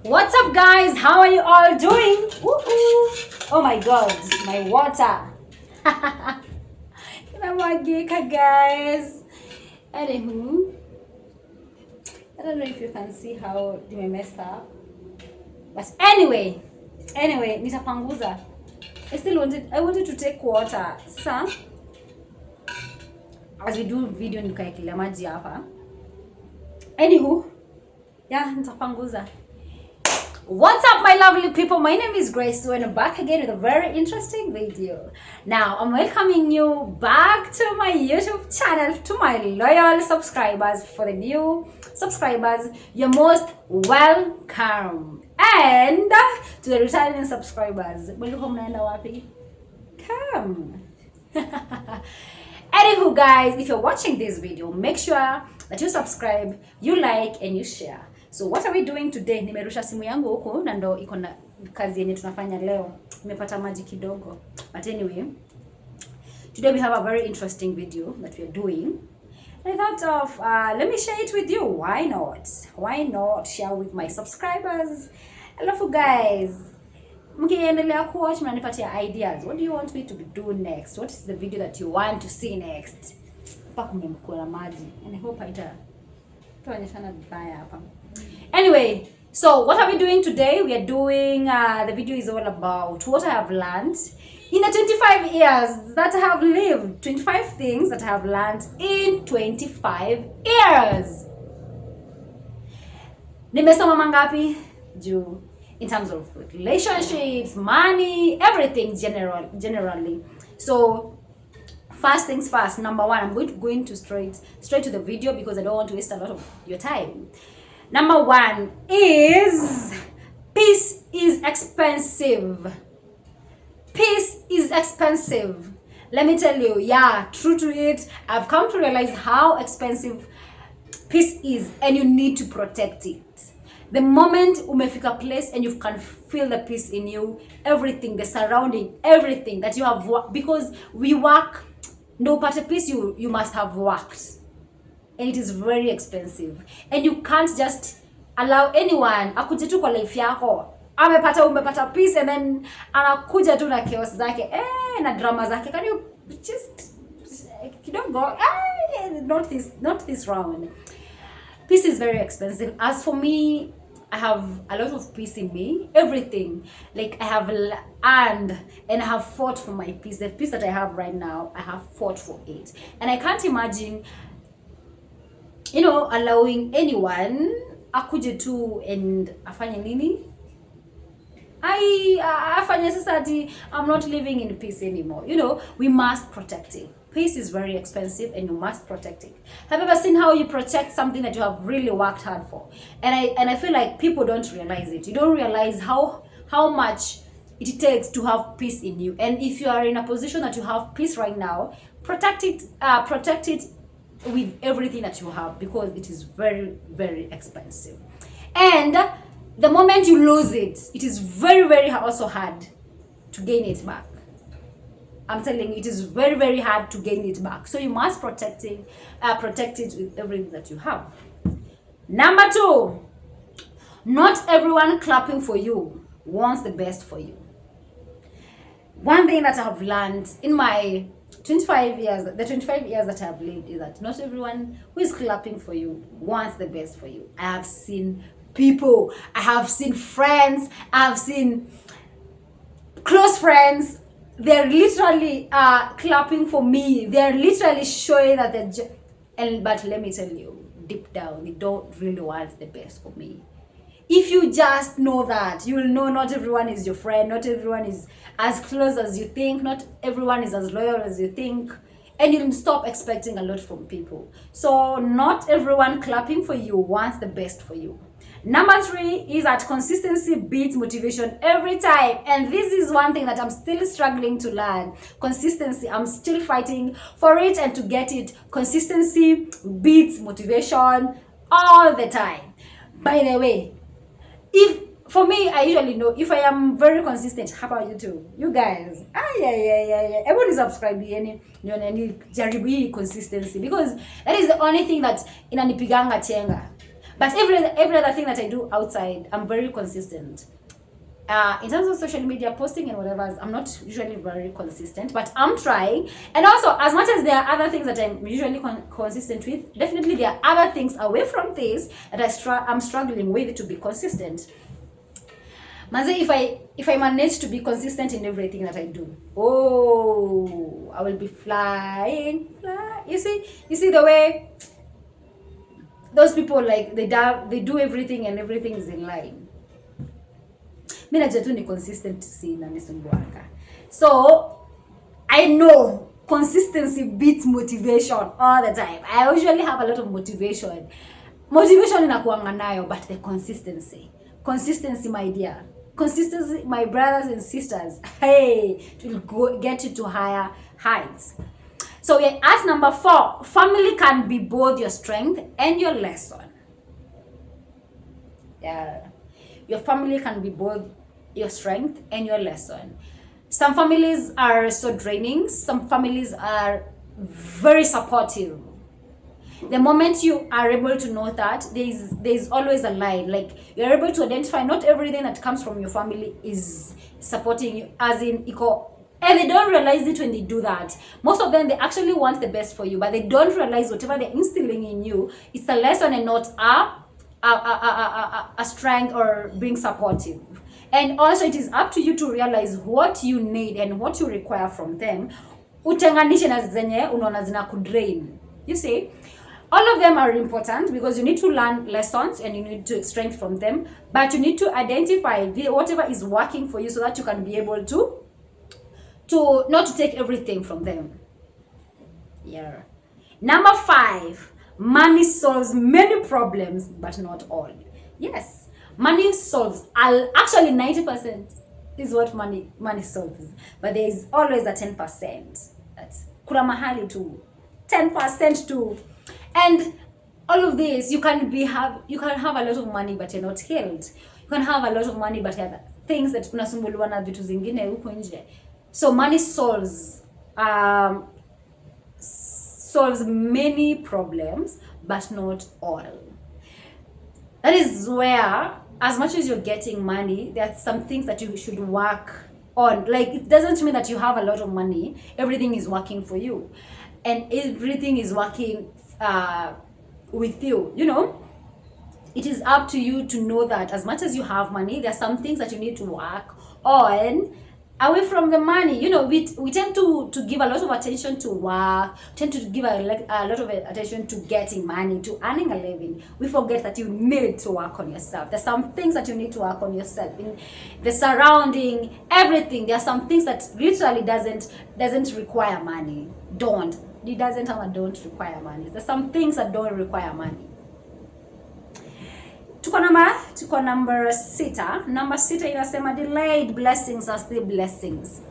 What's up, guys? How are you all doing? Woo-hoo. Oh my god, my water. Inamwagika, guys. Anywho, I don't know if you can see how they messed up. But anyway, nitapanguza. I wanted to take water. Sasa, as we do video nikaekelea maji hapa. Anywho, yeah, nitapanguza. What's up, my lovely people? My name is Grace Thuo and I'm back again with a very interesting video. Now, I'm welcoming you back to my YouTube channel, to my loyal subscribers. For the new subscribers, you're most welcome. And to the returning subscribers, come. Anywho, guys, if you're watching this video, make sure that you subscribe, you like, and you share. So what are we doing today? Nimerusha simu yangu huko na ndo iko na kazi yenye tunafanya leo. Nimepata maji kidogo. But anyway, today we have a very interesting video that we are doing. I thought of let me share it with you. Why not? Why not share with my subscribers? Hello guys. Mkiendelea kuwatch mnanipatia ideas. What do you want me to do next? What is the video that you want to see next? Hapa kumemkula maji. And I hope tuonyeshana vibaya hapa. Anyway, so what are we doing today? We are doing, the video is all about what I have learned in the 25 years that I have lived. 25 things that I have learned in 25 years. Nimesoma mangapi? Juu. In terms of relationships, money, everything generally. So, first things first, number one, I'm going to go into straight to the video because I don't want to waste a lot of your time. Number one is peace is expensive. Peace is expensive. Let me tell you, yeah, true to it. I've come to realize how expensive peace is and you need to protect it. The moment umefika place and you can feel the peace in you, everything, the surrounding, everything that you have worked, because we work, no part of peace you must have worked. And it is very expensive. And you can't just allow anyone akuje tu kwa life yako. Umepata peace and then anakuja tu na chaos zake. Na drama zake. Can you just don't go not this round. Peace is very expensive. As for me, I have a lot of peace in me. Everything. Like I have earned and I have fought for my peace. The peace that I have right now, I have fought for it. And I can't imagine, allowing anyone akuje tu and afanye nini? Afanye society, I'm not living in peace anymore. We must protect it. Peace is very expensive and you must protect it. Have you ever seen how you protect something that you have really worked hard for? And I feel like people don't realize it. You don't realize how much it takes to have peace in you. And if you are in a position that you have peace right now, protect it with everything that you have, because it is very, very expensive. And the moment you lose it, it is very, very also hard to gain it back. I'm telling you, it is very, very hard to gain it back. So you must protect it with everything that you have. Number two, not everyone clapping for you wants the best for you. One thing that I have learned in my 25 years that I have lived is that not everyone who is clapping for you wants the best for you. I have seen people, I have seen friends, I have seen close friends. They're literally clapping for me. They're literally showing that but let me tell you, deep down, they don't really want the best for me. If you just know that, you will know not everyone is your friend, not everyone is as close as you think, not everyone is as loyal as you think, and you'll stop expecting a lot from people. So not everyone clapping for you wants the best for you. Number three is that consistency beats motivation every time. And this is one thing that I'm still struggling to learn. Consistency, I'm still fighting for it and to get it. Consistency beats motivation all the time. By the way, for me, I usually know if I am very consistent. How about you too? You guys. Yeah. Everybody subscribe any jaribu consistency, because that is the only thing that inanipiganga chenga. But every other thing that I do outside, I'm very consistent. In terms of social media posting and whatever, I'm not usually very consistent, but I'm trying. And also, as much as there are other things that I'm usually consistent with, definitely there are other things away from this that I'm struggling with to be consistent. Manze, if I manage to be consistent in everything that I do, oh, I will be flying. You see the way those people, like, they do everything and everything is in line. Mimi najua tu ni consistency na nisumbuaka. So I know consistency beats motivation all the time. I usually have a lot of motivation. Motivation inakuanga nayo, but the consistency, my dear. Consistency, my brothers and sisters. Hey, it will get you to higher heights. So we're at number 4. Family can be both your strength and your lesson. Yeah. Your family can be both your strength and your lesson. Some families are so draining. Some families are very supportive. The moment you are able to know that, there's always a line. Like, you're able to identify not everything that comes from your family is supporting you, as in equal. And they don't realize it when they do that. Most of them, they actually want the best for you, but they don't realize whatever they're instilling in you, it's a lesson and not a strength or being supportive. And also, it is up to you to realize what you need and what you require from them. Utenganishe na zenye unaona zina kudrain. You see, all of them are important because you need to learn lessons and you need to strength from them. But you need to identify whatever is working for you so that you can be able to not to take everything from them. Yeah. Number 5, money solves many problems, but not all. Yes, money solves. Actually, 90% is what money solves, but there is always a 10%. That's kuna mahali tu 10% too. And all of this, you can have a lot of money but you're not healed. You can have a lot of money but you have things that unasumbuliwa na vitu zingine huko nje. So money solves many problems, but not all. That is where, as much as you're getting money, there are some things that you should work on. Like, it doesn't mean that you have a lot of money, everything is working for you, and everything is working with you. You know, it is up to you to know that as much as you have money, there are some things that you need to work on away from the money. You know, we tend to give a lot of attention to work, tend to give a lot of attention to getting money, to earning a living. We forget that you need to work on yourself. There's some things that you need to work on yourself in the surrounding, everything. There are some things that literally doesn't require money. It don't require money. There's some things that don't require money. Tuko number 6. Number 6 inasema delayed blessings are still blessings.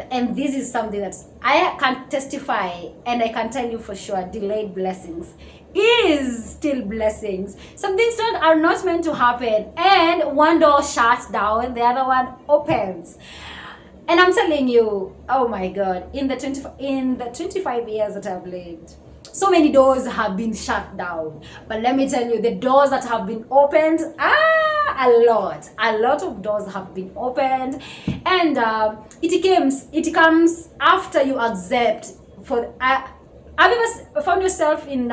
And this is something that I can testify and I can tell you for sure, delayed blessings is still blessings. Some things are not meant to happen, and one door shuts down, the other one opens. And I'm telling you, oh my God, in the 25 years that I've lived, so many doors have been shut down. But let me tell you, the doors that have been opened, a lot of doors have been opened. And it comes after you accept. Have you ever found yourself in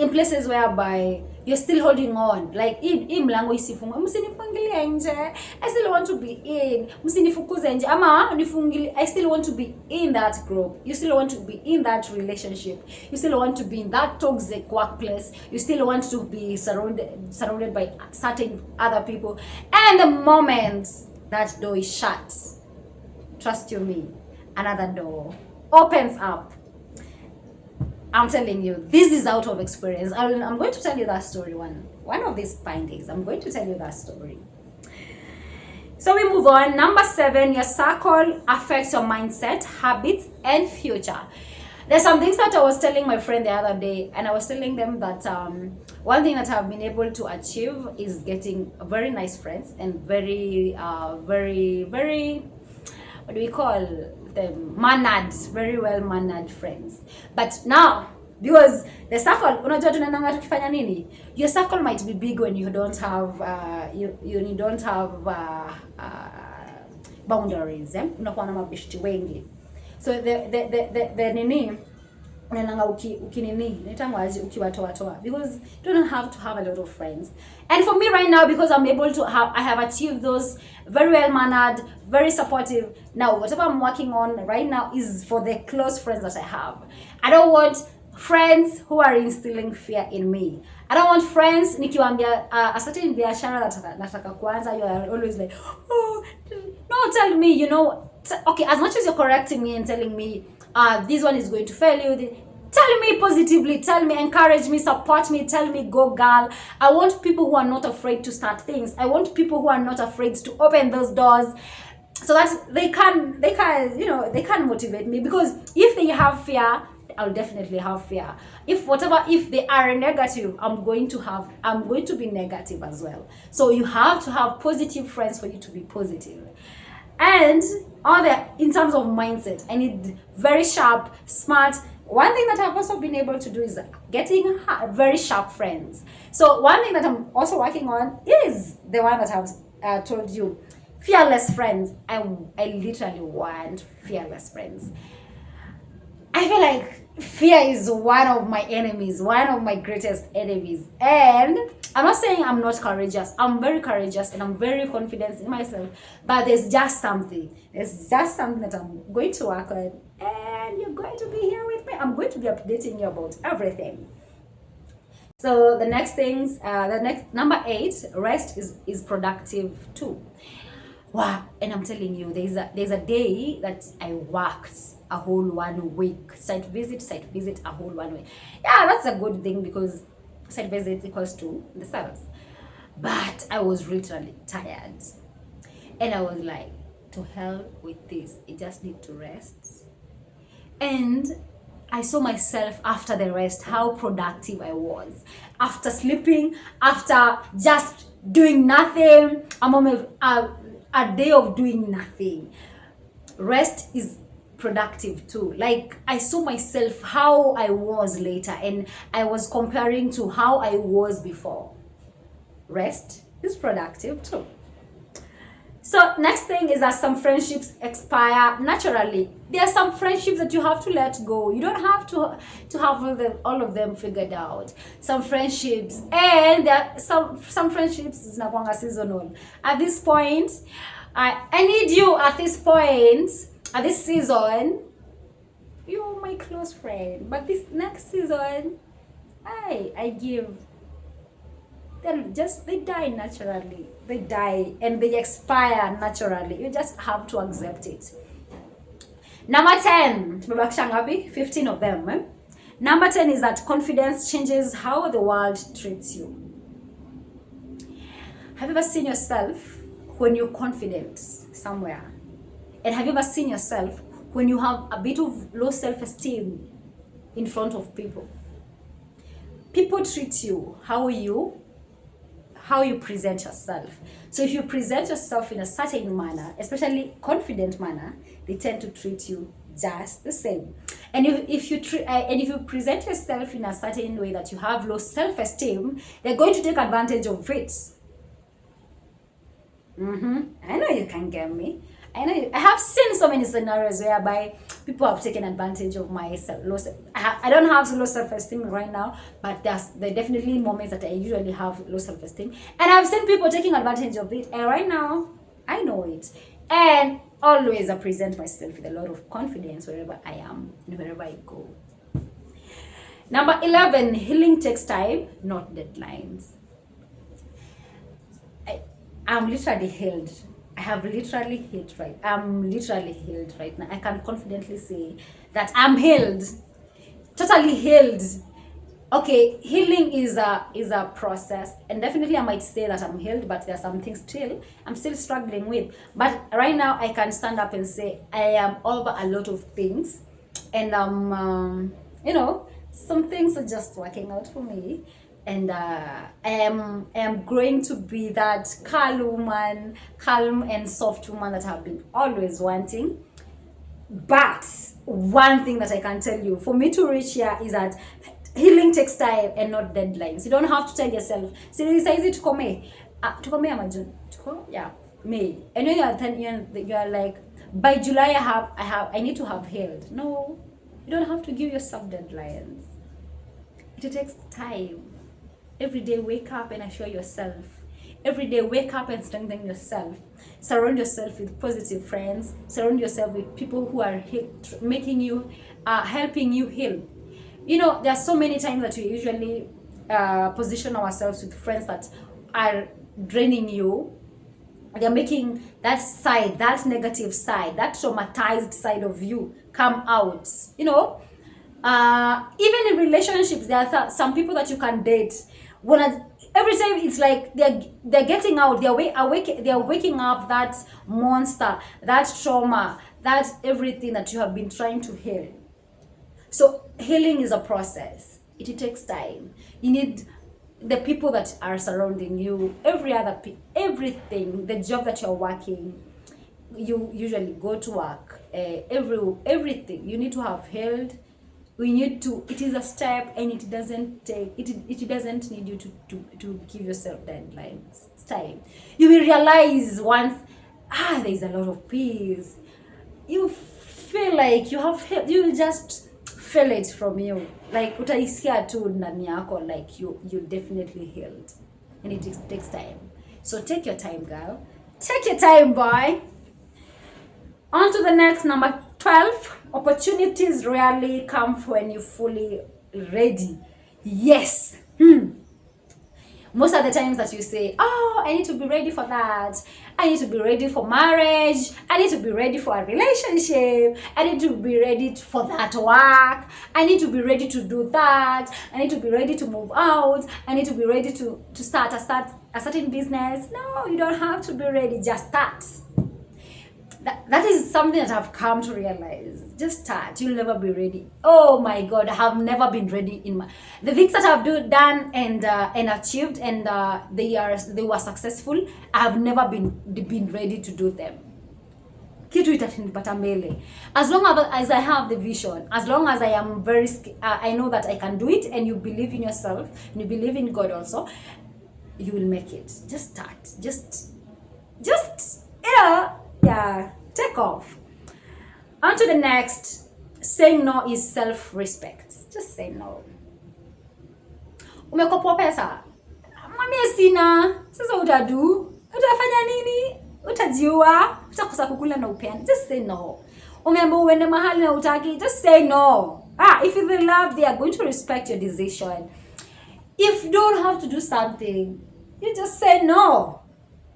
places whereby you're still holding on, like mlango isifungue, msinifungilie nje, I still want to be in, msinifukuze nje, ama nifungilie, I still want to be in that group, you still want to be in that relationship, you still want to be in that toxic workplace, you still want to be surrounded by certain other people, and the moment that door is shut, trust you me, another door opens up. I'm telling you, this is out of experience. I'm going to tell you that story one of these fine days. I'm going to tell you that story. So we move on. Number 7, your circle affects your mindset, habits, and future. There's some things that I was telling my friend the other day, and I was telling them that one thing that I've been able to achieve is getting very nice friends and very, what do we call them? Mannered, very well mannered friends. But now Because the circle, unajua tunaendanga tukifanya nini, your circle might be big when you don't have you don't have boundaries, unakuwa na mabeshti wengi. So the nini unaendanga ukinini naitangwaje ukiwatoa, because you don't have to have a lot of friends. And for me right now, because I'm able to I have achieved those, very well mannered, very supportive. Now whatever I'm working on right now is for the close friends that I have. I don't want friends who are instilling fear in me. I don't want friends nikiwaambia a certain biashara nataka kuanza, you are always like, oh no, tell me, you know, okay, as much as you're correcting me and telling me this one is going to fail you, tell me positively, tell me, encourage me, support me, tell me go girl. I want people who are not afraid to start things. I want people who are not afraid to open those doors, so that they can you know, they can motivate me. Because if they have fear, I'll definitely have fear. If they are negative, I'm going to be negative as well. So you have to have positive friends for you to be positive. And in terms of mindset, I need very sharp, smart. One thing that I've also been able to do is getting very sharp friends. So one thing that I'm also working on is the one that I've told you, fearless friends. I literally want fearless friends. I feel like fear is one of my enemies, one of my greatest enemies. And I'm not saying I'm not courageous. I'm very courageous and I'm very confident in myself. But there's just something that I'm going to work on. And you're going to be here with me. I'm going to be updating you about everything. So the next things, number 8, rest is productive too. Wow, and I'm telling you, there's a day that I worked a whole 1 week. Site visit, a whole 1 week. Yeah, that's a good thing, because site visit equals to the sales. But I was literally tired. And I was like, to hell with this. I just need to rest. And I saw myself after the rest, how productive I was. After sleeping, after just doing nothing, a day of doing nothing. Rest is productive too. Like, I saw myself how I was later, and I was comparing to how I was before. Rest is productive too. So next thing is that some friendships expire naturally. There are some friendships that you have to let go. You don't have to have all of them figured out. Some friendships, and there are some friendships is nakwanga seasonal. At this point, I need you at this point, at this season. You're my close friend, but this next season, I give. They die naturally. They die and they expire naturally. You just have to accept it. Number 10, 15 of them. Number 10 is that confidence changes how the world treats you. Have you ever seen yourself when you're confident somewhere? And have you ever seen yourself when you have a bit of low self-esteem in front of people? People treat you how you present yourself. So if you present yourself in a certain manner, especially confident manner, they tend to treat you just the same. And if you present yourself in a certain way that you have low self-esteem, they're going to take advantage of it. I know you can get me. I have seen so many scenarios whereby people have taken advantage of my I don't have low self-esteem right now, but there are definitely moments that I usually have low self-esteem, and I've seen people taking advantage of it, and right now I know it. And always I present myself with a lot of confidence wherever I am and wherever I go. Number 11, healing takes time, not deadlines. I'm literally healed. I'm literally healed right now. I can confidently say that I'm healed, totally healed. Okay, healing is a process, and definitely I might say that I'm healed, but there are some things I'm still struggling with. But right now I can stand up and say I am over a lot of things, and you know, some things are just working out for me. And I am growing to be that calm and soft woman that I've been always wanting. But one thing that I can tell you, for me to reach here, is that healing takes time and not deadlines. You don't have to tell yourself, see, it's easy to come June, yeah, May. And when you're like, by July I need to have healed. No, you don't have to give yourself deadlines. It takes time. Every day wake up and assure yourself. Every day wake up and strengthen yourself. Surround yourself with positive friends. Surround yourself with people who are making you, helping you heal. You know, there are so many times that we usually position ourselves with friends that are draining you. They're making that side, that negative side, that traumatized side of you come out. You know, even in relationships, there are some people that you can date. Every time it's like they're getting out, they're waking up that monster, that trauma, that everything that you have been trying to heal. So healing is a process. It takes time. You need the people that are surrounding you, everything, the job that you're working, you usually go to work, everything you need to have healed. It is a step, and it doesn't need you to give yourself deadlines. It's time. You will realize once, there's a lot of peace. You feel like you have healed. You will just feel it from you, like utaisikia tu ndani yako, like you definitely healed. And it takes time. So take your time, girl. Take your time, boy. On to the next, number 12. Opportunities rarely come when you're fully ready. Yes. Most of the times that you say, oh, I need to be ready for that. I need to be ready for marriage. I need to be ready for a relationship. I need to be ready for that work. I need to be ready to do that. I need to be ready to move out. I need to be ready to start a certain business. No, you don't have to be ready. Just start. That is something that I've come to realize. Just start. You'll never be ready. Oh my God, I have never been ready in the things that I've done and achieved, and they were successful. I have never been ready to do them. Kitu itanipata mbele. As long as I have the vision, as long as I am I know that I can do it, and you believe in yourself, and you believe in God also, you will make it. Just start. Just yeah, take off. On to the next. Saying no is self-respect. Just say no. Umekopa pesa? Mwambie sina. Sasa utafanya nini? Utajiua? Utakosa kukula na upendo. Just say no. Umeambiwa uende mahali na utaki? Just say no. If you love, they are going to respect your decision. If you don't have to do something, you just say no.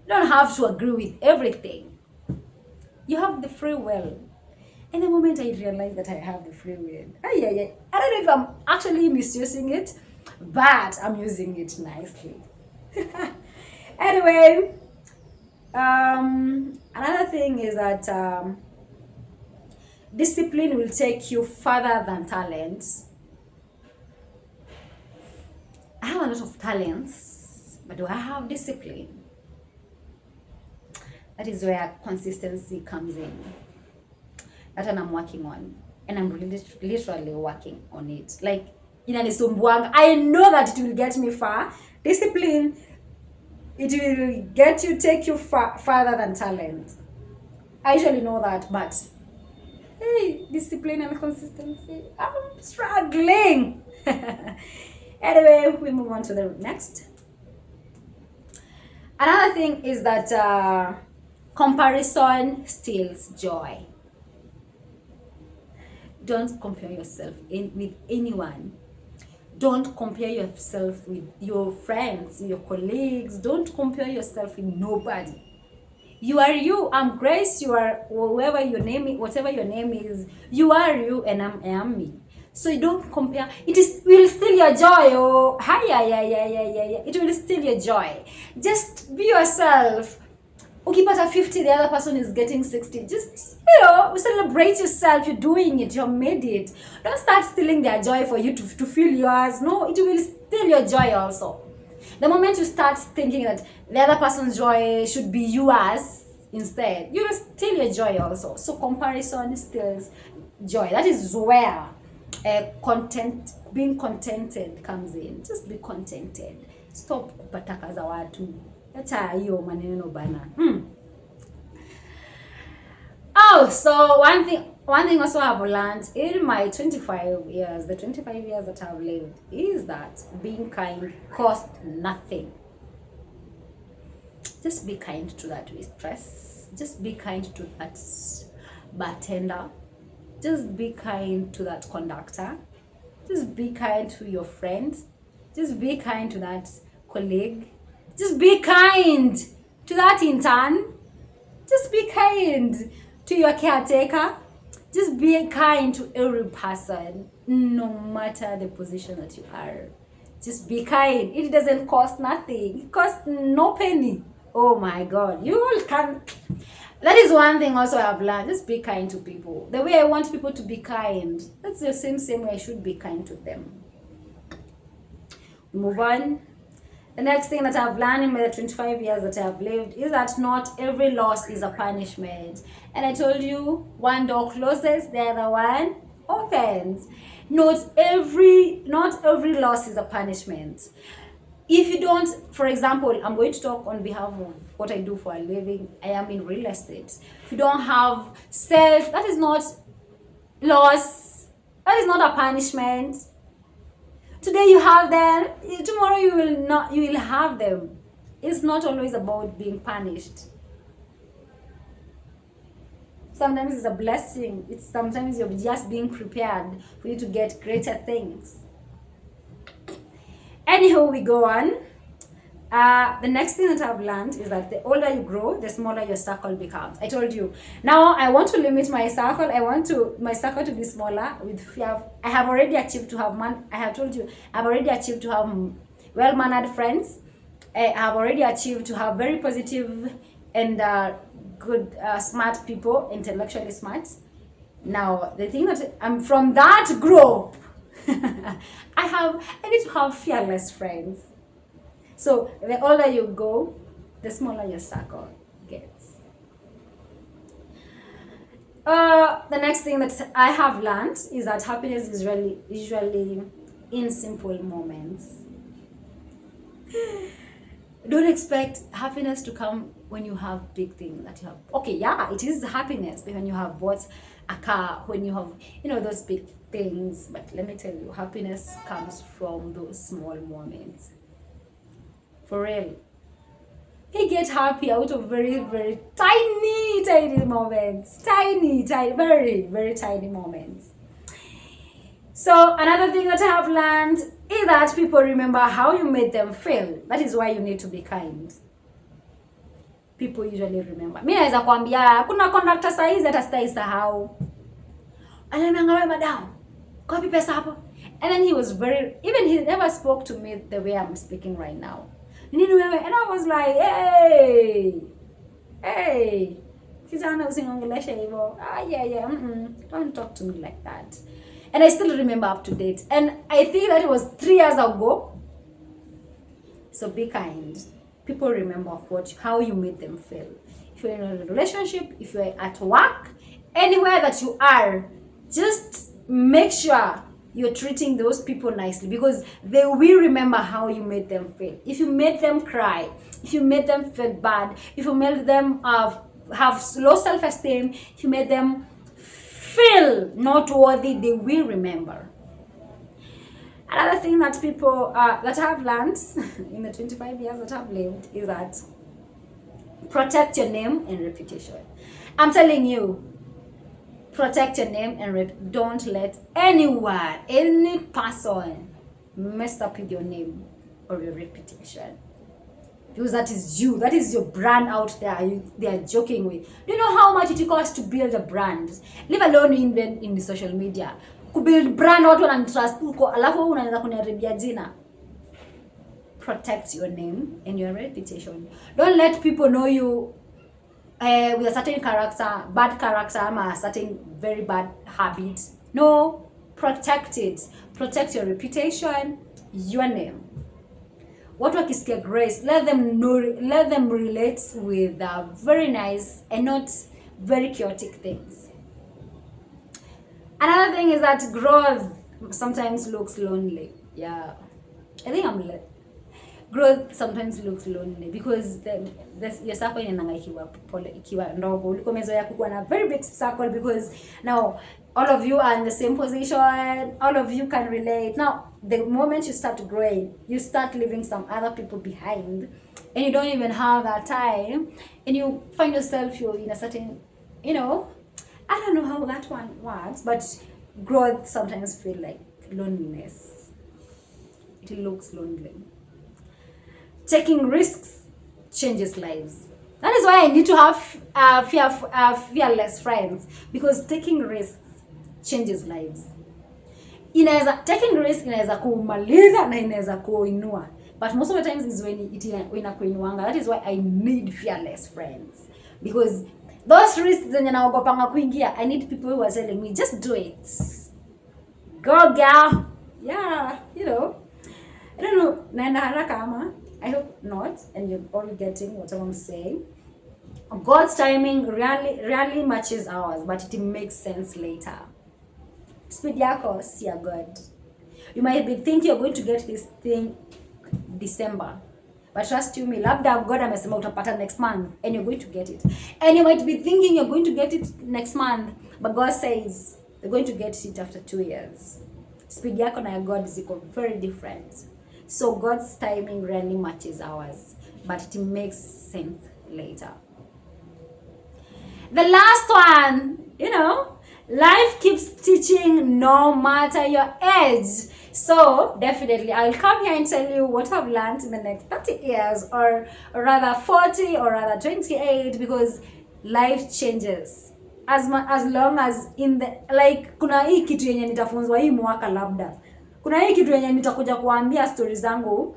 You don't have to agree with everything. You have the free will. And the moment I realized that I have the free will, I don't know if I'm actually misusing it, but I'm using it nicely. Anyway, another thing is that discipline will take you further than talents. I have a lot of talents, but do I have discipline? That is where consistency comes in. That one I'm working on, and I'm literally working on it. Like, inanisumbuanga. I know that it will get me far. Discipline, it will take you farther than talent. I usually know that, but hey, discipline and consistency, I'm struggling. Anyway, we move on to the next. Another thing is that comparison steals joy. Don't compare yourself with anyone. Don't compare yourself with your friends, your colleagues. Don't compare yourself with nobody. You are you. I'm Grace. You are whoever your name is, whatever your name is. You are you, and I am me. So you don't compare. It will steal your joy. Oh, it will steal your joy. Just be yourself. Ukipata 50, the other person is getting 60. Just, celebrate yourself. You're doing it. You made it. Don't start stealing their joy for you to feel yours. No, it will steal your joy also. The moment you start thinking that the other person's joy should be yours instead, you will steal your joy also. So comparison steals joy. That is where being contented comes in. Just be contented. Stop kupataka za watu. Acha hiyo maneno bana. Oh, so one thing also I've learned in my 25 years, the 25 years that I've lived, is that being kind costs nothing. Just be kind to that waitress. Just be kind to that bartender. Just be kind to that conductor. Just be kind to your friends. Just be kind to that colleague. Just be kind to that intern. Just be kind to your caretaker. Just be kind to every person, no matter the position that you are. Just be kind. It doesn't cost nothing. It costs no penny. Oh my God, you all can. That is one thing also I've learned. Just be kind to people. The way I want people to be kind, that's the same way I should be kind to them. Move on. The next thing that I've learned in the 25 years that I've lived is that not every loss is a punishment. And I told you, one door closes, the other one opens. Not every loss is a punishment. If you don't, for example, I'm going to talk on behalf of what I do for a living. I am in real estate. If you don't have sales, that is not loss. That is not a punishment. Today you have them, tomorrow you will have them. It's not always about being punished. Sometimes it's a blessing. Sometimes you're just being prepared for you to get greater things. Anyhow, we go on. The next thing that I've learned is that the older you grow, the smaller your circle becomes. I told you. Now I want to limit my circle. I want my circle to be smaller. I have already achieved to have I've already achieved to have well-mannered friends. I have already achieved to have very positive and good, smart people, intellectually smart. Now the thing that I'm from that group, I need to have fearless friends. So the older you go, the smaller your circle gets. The next thing that I have learned is that happiness is usually in simple moments. Don't expect happiness to come when you have big things that you have. Okay, yeah, it is happiness when you have bought a car, when you have, those big things. But let me tell you, happiness comes from those small moments. For real. He get happy out of very, very tiny moments. Tiny, very, very tiny moments. So another thing that I have learned is that people remember how you made them feel. That is why you need to be kind. People usually remember. Mimi naweza kuambia kuna conductor saizi hata sitaisahau. Ananiangalia madam. Kopi pesa hapo. And then he never spoke to me the way I'm speaking right now. And I was like, hey, kijana usiniongeleshe hivyo. Yeah, don't talk to me like that. And I still remember up to date. And I think that it was 3 years ago. So be kind. People remember how you made them feel. If you're in a relationship, if you're at work, anywhere that you are, just make sure you're treating those people nicely, because they will remember how you made them feel. If you made them cry, if you made them feel bad, if you made them have low self-esteem, if you made them feel not worthy, they will remember. Another thing that people that I've learned in the 25 years that I've lived is that protect your name and reputation. I'm telling you, protect your name and don't let anyone, any person mess up with your name or your reputation. Because that is you. That is your brand out there. They are joking with. Do you know how much it costs to build a brand? Leave alone in the social media. To build brand watu wananitrust uko alafu unaanza kuniharibia jina. Protect your name and your reputation. Don't let people know you with a certain bad character, or a certain very bad habit. No, protect it. Protect your reputation, your name. Watu wakisikia grace, let them relate with very nice and not very chaotic things. Another thing is that growth sometimes looks lonely. Yeah, I think growth sometimes looks lonely because your circle inaanga ikiwa ndogo. Ulikuwa umezoea kuwa na very big circle because now all of you are in the same position, all of you can relate. Now the moment you start growing, you start leaving some other people behind, and you don't even have that time, and you find yourself you're in a certain, I don't know how that one works, but growth sometimes feel like loneliness. It looks lonely. Taking risks changes lives. That is why I need to have fearless friends, because taking risks changes lives. Taking risk inaweza kumaliza na inaweza kuinua, but most of the times is when inakuinuanga. That is why I need fearless friends, because those risks zenye naogopanga kuingia, I need people who are telling me just do it, go girl. Yeah, I don't know, naenda haraka ama I hope not, and you're all getting what I'm saying. God's timing rarely matches ours, but it makes sense later. Speed yako si ya God. You might be thinking you're going to get this thing December, but trust you me, labda God amesema utapata next month, and you're going to get it. And you might be thinking you're going to get it next month, but God says you're going to get it after 2 years. Speed yako na ya God is very different. So God's timing rarely matches ours, but it makes sense later. The last one, life keeps teaching no matter your age. So definitely I'll come here and tell you what I've learned in the next 30 years, or rather 40, or rather 28, because life changes. As long as in the, like, kuna hii kitu yenye nitafunzwa hii mwaka labda. Kuna hii kitu yenye nitakuja kuambia stories zangu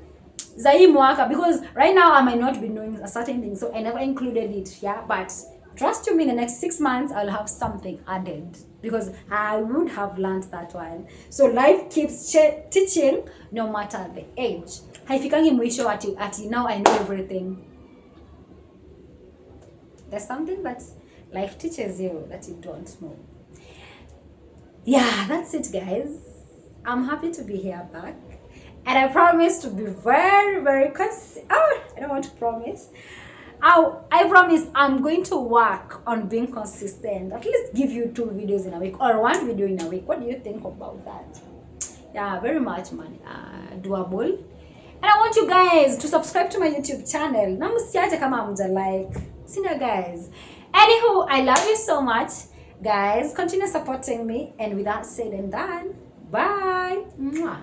za hii mwaka, because right now I might not be doing a certain thing, so I never included it. Yeah, but trust you me, in the next 6 months I'll have something added, because I would have learned that one. So life keeps teaching no matter the age. Haifikangi mwisho ati now I know everything. There's something that life teaches you that you don't know. Yeah, that's it, guys. I'm happy to be here back, and I promise to be very, very I don't want to promise. I promise I'm going to work on being consistent. At least give you 2 videos in a week, or 1 video in a week. What do you think about that? Yeah, very much, doable. And I want you guys to subscribe to my YouTube channel. Na msiache kama mja like. Sina guys. Anywho, I love you so much. Guys, continue supporting me. And with that said and done, bye. Mwah.